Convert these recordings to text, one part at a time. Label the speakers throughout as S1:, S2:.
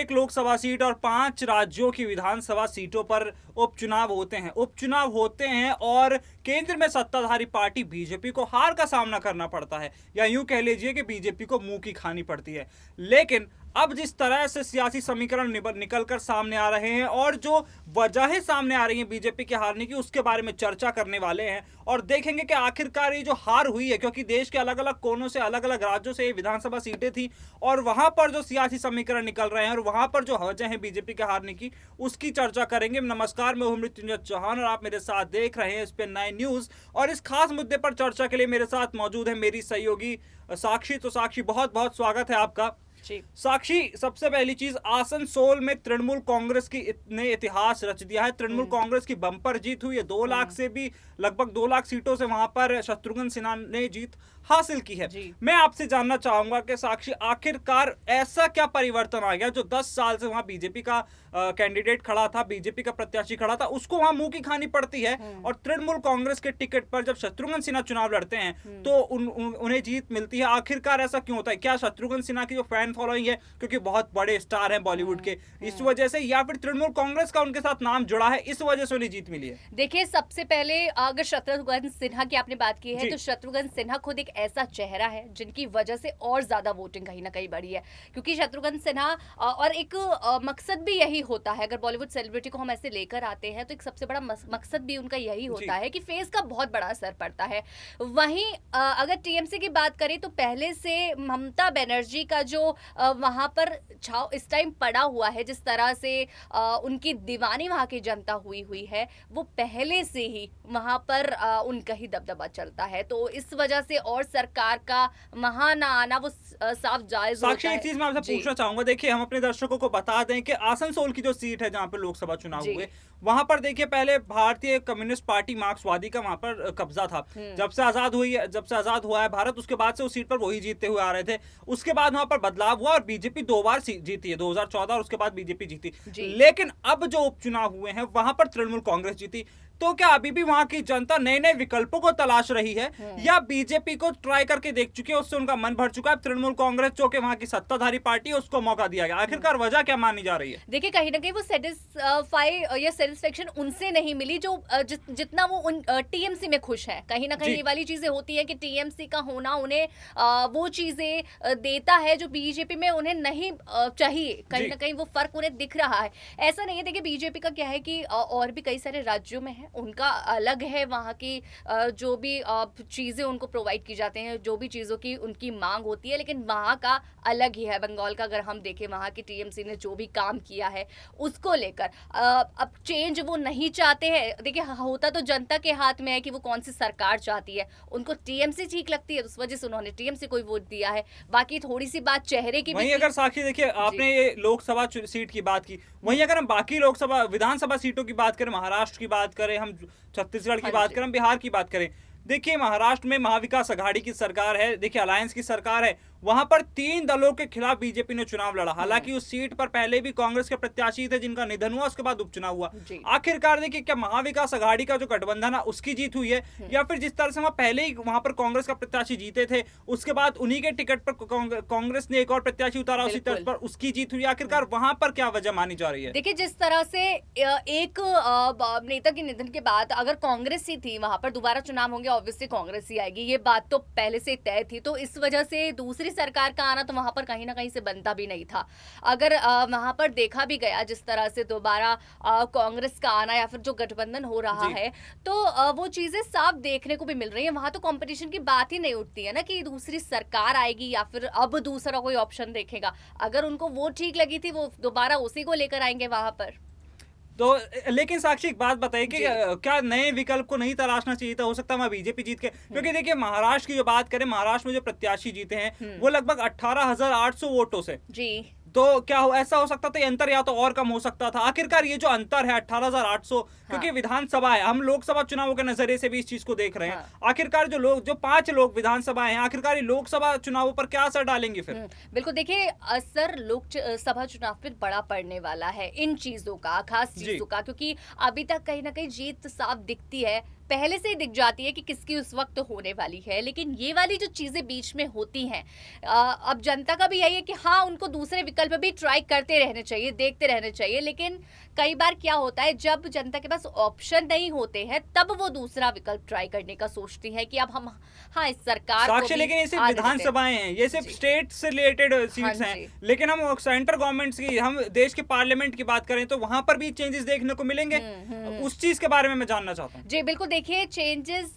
S1: एक लोकसभा सीट और 5 राज्यों की विधानसभा सीटों पर उपचुनाव होते हैं और केंद्र में सत्ताधारी पार्टी बीजेपी को हार का सामना करना पड़ता है, या यूं कह लीजिए कि बीजेपी को मुंह की खानी पड़ती है। लेकिन अब जिस तरह से सियासी समीकरण निकलकर सामने आ रहे हैं और जो वजहें सामने आ रही हैं बीजेपी के हारने की, उसके बारे में चर्चा करने वाले हैं और देखेंगे कि आखिरकार ये जो हार हुई है, क्योंकि देश के अलग अलग कोनों से, अलग अलग राज्यों से ये विधानसभा सीटें थी और वहां पर जो सियासी समीकरण निकल रहे हैं और वहां पर जो वजह है बीजेपी के हारने की, उसकी चर्चा करेंगे। नमस्कार, मैं हूं मृत्युंजय चौहान और आप मेरे साथ देख रहे हैं स्पेन 9 न्यूज। और इस खास मुद्दे पर चर्चा के लिए मेरे साथ मौजूद है मेरी सहयोगी साक्षी। तो साक्षी, बहुत बहुत स्वागत है आपका। साक्षी, सबसे पहली चीज, आसनसोल में तृणमूल कांग्रेस की ने इतिहास रच दिया है। तृणमूल कांग्रेस की बम्पर जीत हुई है। 2 लाख से भी लगभग 2 लाख सीटों से वहां पर शत्रुघ्न सिन्हा ने जीत हासिल की है। मैं आपसे जानना चाहूंगा कि साक्षी, आखिरकार ऐसा क्या परिवर्तन आ गया जो 10 साल से वहां बीजेपी का कैंडिडेट खड़ा था, बीजेपी का प्रत्याशी खड़ा था, उसको वहां मुंह की खानी पड़ती है और तृणमूल कांग्रेस के टिकट पर जब शत्रुघ्न सिन्हा चुनाव लड़ते हैं तो उन्हें जीत मिलती है। आखिरकार ऐसा क्यों होता है? क्या शत्रुघ्न सिन्हा की जो फैन फॉलोइंग है, क्योंकि बहुत बड़े स्टार हैं बॉलीवुड के, इस वजह से, या फिर तृणमूल कांग्रेस का उनके साथ नाम जुड़ा है, इस वजह से उन्हें जीत मिली है?
S2: देखिए, सबसे पहले अगर शत्रुघ्न सिन्हा की आपने बात की है तो शत्रुघ्न सिन्हा खुद एक ऐसा चेहरा है जिनकी वजह से और ज्यादा वोटिंग कहीं ना कहीं बढ़ी है, क्योंकि शत्रुघ्न सिन्हा और एक मकसद भी यही होता है, अगर बॉलीवुड सेलिब्रिटी को हम ऐसे लेकर आते हैं तो एक सबसे बड़ा मकसद भी उनका यही होता है कि फेस का बहुत बड़ा असर पड़ता है। वहीं अगर टीएमसी की बात करें तो पहले से ममता बनर्जी का जो वहां पर छाव इस टाइम पड़ा हुआ है, जिस तरह से उनकी दीवानी वहां की जनता हुई है, वो पहले से ही वहां पर उनका ही दबदबा चलता है। तो इस वजह से और सरकार का वहां ना आना वो साफ जायज होता है।
S1: साक्षी, एक चीज मैं आपसे पूछना चाहूंगा। देखिए, हम अपने दर्शकों को बता दें कि आसनसोल की जो सीट है जहां पर लोकसभा चुनाव हुए, वहां पर देखिए पहले भारतीय कम्युनिस्ट पार्टी मार्क्सवादी का वहां पर कब्जा था। जब से आजाद हुआ है भारत, उसके बाद से उस सीट पर वही जीतते हुए आ रहे थे। उसके बाद वहां पर बदलाव हुआ और बीजेपी 2 बार जीती है, 2014 और उसके बाद बीजेपी जीती। लेकिन अब जो उपचुनाव हुए हैं वहां पर तृणमूल कांग्रेस जीती। तो क्या अभी भी वहां की जनता नए नए विकल्पों को तलाश रही है, या बीजेपी को ट्राई करके देख चुके हैं, उससे उनका मन भर चुका है? तृणमूल कांग्रेस जो कि वहां की सत्ताधारी पार्टी है, उसको मौका दिया गया। आखिरकार वजह क्या मानी जा रही है?
S2: देखिए, कहीं ना कहीं वो सेटिस्फेक्शन उनसे नहीं मिली जो जितना वो उन टीएमसी में खुश है। कहीं ना कहीं ये वाली चीजें होती है कि टीएमसी का होना उन्हें वो चीजें देता है जो बीजेपी में उन्हें नहीं चाहिए। कहीं ना कहीं वो फर्क उन्हें दिख रहा है। ऐसा नहीं है, देखिए बीजेपी का क्या है कि और भी कई सारे राज्यों में है, उनका अलग है, वहाँ की जो भी चीज़ें उनको प्रोवाइड की जाते हैं, जो भी चीज़ों की उनकी मांग होती है, लेकिन वहाँ का अलग ही है। बंगाल का अगर हम देखें, वहाँ की टीएमसी ने जो भी काम किया है उसको लेकर अब चेंज वो नहीं चाहते हैं। देखिए, होता तो जनता के हाथ में है कि वो कौन सी सरकार चाहती है। उनको टीएमसी ठीक लगती है, उस वजह से उन्होंने टीएमसी को वोट दिया है। बाकी थोड़ी सी बात चेहरे की
S1: वहीं अगर साक्षी, देखिए आपने ये लोकसभा सीट की बात की, वहीं अगर हम बाकी लोकसभा विधानसभा सीटों की बात करें, महाराष्ट्र की बात करें, हम छत्तीसगढ़ की बात करें, बिहार की बात करें, देखिए महाराष्ट्र में महाविकास अघाड़ी की सरकार है, देखिए अलायंस की सरकार है। वहां पर 3 दलों के खिलाफ बीजेपी ने चुनाव लड़ा। हालांकि उस सीट पर पहले भी कांग्रेस के प्रत्याशी थे जिनका निधन हुआ, उसके बाद उपचुनाव हुआ। आखिरकार देखिए, क्या महाविकास अघाड़ी का जो गठबंधन है उसकी जीत हुई है, या फिर जिस तरह से वहां पहले ही वहां पर कांग्रेस का प्रत्याशी जीते थे, उसके बाद उन्हीं के टिकट पर कांग्रेस ने एक और प्रत्याशी उतारा, उसी तर्ज पर उसकी जीत हुई। आखिरकार वहां पर क्या वजह मानी जा रही है?
S2: देखिए, जिस तरह से एक नेता के निधन के बाद अगर कांग्रेस ही थी वहां पर, दोबारा चुनाव होंगे, ऑब्वियसली कांग्रेस ही आएगी, ये बात तो पहले से तय थी। तो इस वजह से दूसरी सरकार का आना तो वहां पर कहीं ना कहीं से बनता भी नहीं था। अगर वहां पर देखा भी गया जिस तरह से दोबारा कांग्रेस का आना या फिर जो गठबंधन हो रहा है, तो वो चीजें साफ देखने को भी मिल रही है। वहां तो कंपटीशन की बात ही नहीं उठती है ना कि दूसरी सरकार आएगी या फिर अब दूसरा कोई ऑप्शन देखेगा। अगर उनको वो ठीक लगी थी, वो दोबारा उसी को लेकर आएंगे वहां पर।
S1: तो लेकिन साक्षी, एक बात बताइए कि क्या नए विकल्प को नहीं तलाशना चाहिए था? हो सकता है वहां बीजेपी जीत के, क्योंकि देखिए महाराष्ट्र की जो बात करें, महाराष्ट्र में जो प्रत्याशी जीते हैं वो लगभग 18,800 वोटों से।
S2: जी।
S1: तो क्या ऐसा हो सकता था, ये अंतर या तो और कम हो सकता था? आखिरकार ये जो अंतर है 18,800, क्योंकि विधानसभा है, हम लोकसभा चुनावों के नजरिए से भी इस चीज को देख रहे हैं। आखिरकार जो 5 लोग विधानसभा हैं, आखिरकार ये लोकसभा चुनावों पर क्या असर डालेंगे फिर?
S2: बिल्कुल, देखिए असर लोकसभा चुनाव पर बड़ा पड़ने वाला है इन चीजों का, खास चीजों का, क्योंकि अभी तक कहीं ना कहीं जीत साफ दिखती है पहले से ही दिख जाती है कि किसकी उस वक्त होने वाली है। लेकिन ये वाली जो चीजें बीच में होती हैं, अब जनता का भी यही है कि हाँ, उनको दूसरे विकल्प भी ट्राई करते रहने चाहिए, देखते रहने चाहिए। लेकिन कई बार क्या होता है, जब जनता के पास ऑप्शन नहीं होते हैं तब वो दूसरा विकल्प ट्राई करने का सोचती है कि अब हम, हाँ, इस सरकार को
S1: साक्षी,
S2: भी
S1: लेकिन ये सिर्फ
S2: आने देते हैं।
S1: विधानसभाएं हैं, ये सिर्फ
S2: जी।
S1: स्टेट से रिलेटेड सीट्स
S2: हाँ
S1: हैं।
S2: जी।
S1: लेकिन हम सेंट्रल गवर्नमेंट्स की, हम देश के पार्लियामेंट की बात करें तो वहां पर भी चेंजेस देखने को मिलेंगे। उस चीज के बारे में मैं जानना चाहता हूँ।
S2: जी बिल्कुल, देखिए चेंजेस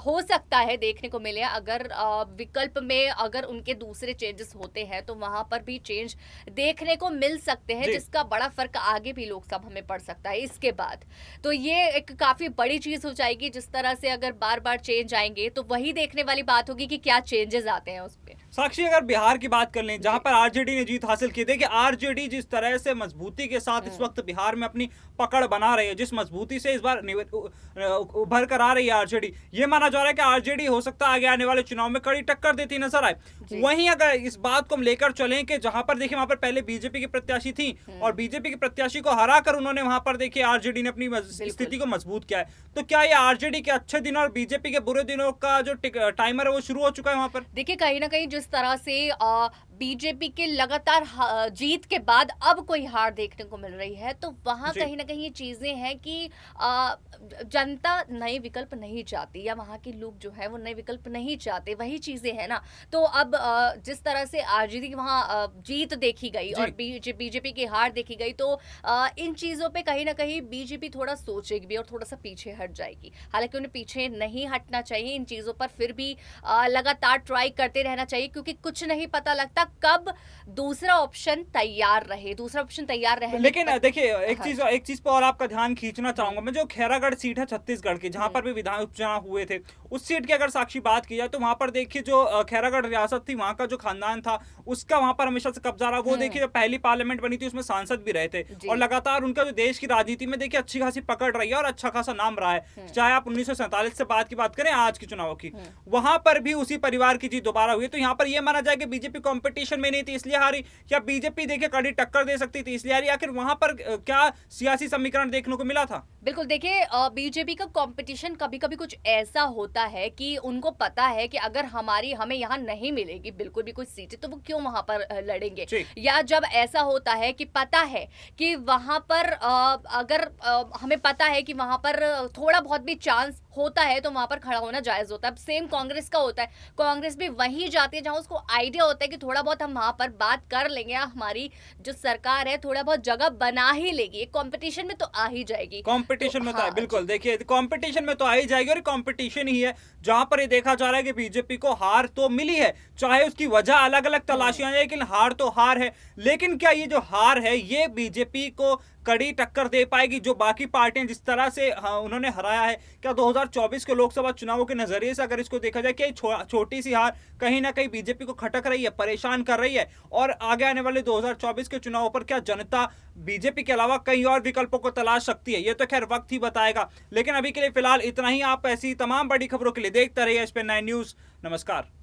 S2: हो सकता है देखने को मिले, अगर विकल्प में अगर उनके दूसरे चेंजेस होते हैं तो वहां पर भी चेंज देखने को मिल सकते हैं,
S1: जी।
S2: जिसका बड़ा फर्क आगे भी लोकसभा में पड़ सकता है इसके बाद। तो ये एक काफी बड़ी चीज हो जाएगी। जिस तरह से अगर बार बार चेंज आएंगे तो वही देखने वाली बात होगी कि क्या चेंजेस आते हैं उस पे।
S1: साक्षी, अगर बिहार की बात कर लें जहां पर आरजेडी ने जीत हासिल की, देखिए आरजेडी जिस तरह से मजबूती के साथ इस वक्त बिहार में अपनी पकड़ बना रही है, जिस मजबूती से इस बार उभर कर आ रही है आरजेडी, ये माना जा रहा है कि आरजेडी हो सकता है आगे आने वाले चुनाव में कड़ी टक्कर देती नजर आए। वहीं अगर इस बात को हम लेकर चलें कि जहां पर देखिए वहां पर पहले बीजेपी की प्रत्याशी थी और बीजेपी की प्रत्याशी को हराकर उन्होंने वहां पर देखिए आरजेडी ने अपनी स्थिति को मजबूत किया है, तो क्या ये आरजेडी के अच्छे दिनों और बीजेपी के बुरे दिनों का जो टाइमर है वो शुरू हो चुका है वहां पर?
S2: देखिए कहीं ना कहीं जिस तरह से बीजेपी के लगातार जीत के बाद अब कोई हार देखने को मिल रही है, तो वहां कहीं ना कहीं ये चीजें हैं कि जनता नए विकल्प नहीं चाहती, या वहां के लोग जो है वो नए विकल्प नहीं चाहते, वही चीजें है ना। तो अब जिस तरह से आरजेडी की वहां जीत देखी गई और बीजेपी की हार देखी गई, तो इन चीजों पे कहीं ना कहीं बीजेपी थोड़ा सोचेगी भी और थोड़ा सा पीछे हट जाएगी। हालांकि उन्हें पीछे नहीं हटना चाहिए इन चीजों पर, फिर भी लगातार ट्राई करते रहना चाहिए, क्योंकि कुछ नहीं पता लगता कब दूसरा ऑप्शन तैयार रहे, दूसरा ऑप्शन तैयार रहे।
S1: लेकिन देखिए एक चीज पर और आपका ध्यान खींचना चाहूंगा मैं, जो खैरागढ़ सीट है छत्तीसगढ़ की, जहां पर भी विधान उपचुनाव हुए थे, उस सीट की अगर साक्षी बात की जाए तो वहां पर देखिए जो खैरागढ़ रियासत थी, वहां का जो खानदान था उसका वहां पर हमेशा से कब्जा रहा। वो देखिए जब पहली पार्लियामेंट बनी थी उसमें सांसद भी रहे थे और लगातार उनका जो देश की राजनीति में देखिए अच्छी खासी पकड़ रही है और अच्छा खासा नाम रहा है। चाहे आप 1947 से बात करें आज के चुनाव की, वहां पर भी उसी परिवार की जीत दोबारा हुई। तो यहाँ पर यह माना जाए कि बीजेपी कॉम्पिटिशन में नहीं थी इसलिए हारी, या बीजेपी देखिए कड़ी टक्कर दे सकती थी इसलिए हारी? आखिर वहां पर क्या सियासी समीकरण देखने को मिला था?
S2: बिल्कुल, देखिए बीजेपी का कंपटीशन कभी कभी कुछ ऐसा होता है कि उनको पता है कि अगर हमें यहाँ नहीं मिलेगी बिल्कुल भी कोई सीटें, तो वो क्यों वहां पर लड़ेंगे। या जब ऐसा होता है कि पता है कि वहां पर अगर हमें पता है कि वहां पर थोड़ा बहुत भी चांस होता है तो वहां पर खड़ा होना जायज होता है। अब सेम कांग्रेस का होता है, कांग्रेस भी वहीं जाती है जहां उसको आइडिया होता है कि थोड़ा बहुत हम वहां पर बात कर लेंगे, हमारी जो सरकार है थोड़ा बहुत जगह बना ही लेगी, कंपटीशन में तो आ ही जाएगी।
S1: कंपटीशन में तो है, बिल्कुल। देखिए कंपटीशन में तो आ ही जाएगी और कंपटीशन ही है जहां पर ये देखा जा रहा है कि बीजेपी को हार तो मिली है, चाहे उसकी वजह अलग अलग तलाशियां हैं, लेकिन हार तो हार है। लेकिन क्या ये जो हार है ये बीजेपी को कड़ी टक्कर दे पाएगी? जो बाकी पार्टियां जिस तरह से उन्होंने हराया है, क्या 2024 के लोकसभा चुनावों के नजरिए से अगर इसको देखा जाए कि छोटी सी हार कहीं ना कहीं बीजेपी को खटक रही है, परेशान कर रही है, और आगे आने वाले 2024 के चुनावों पर क्या जनता बीजेपी के अलावा कई और विकल्पों को तलाश सकती है? ये तो खैर वक्त ही बताएगा। लेकिन अभी के लिए फिलहाल इतना ही। आप ऐसी तमाम बड़ी खबरों के लिए देखते रहिए एस पे 9 न्यूज। नमस्कार।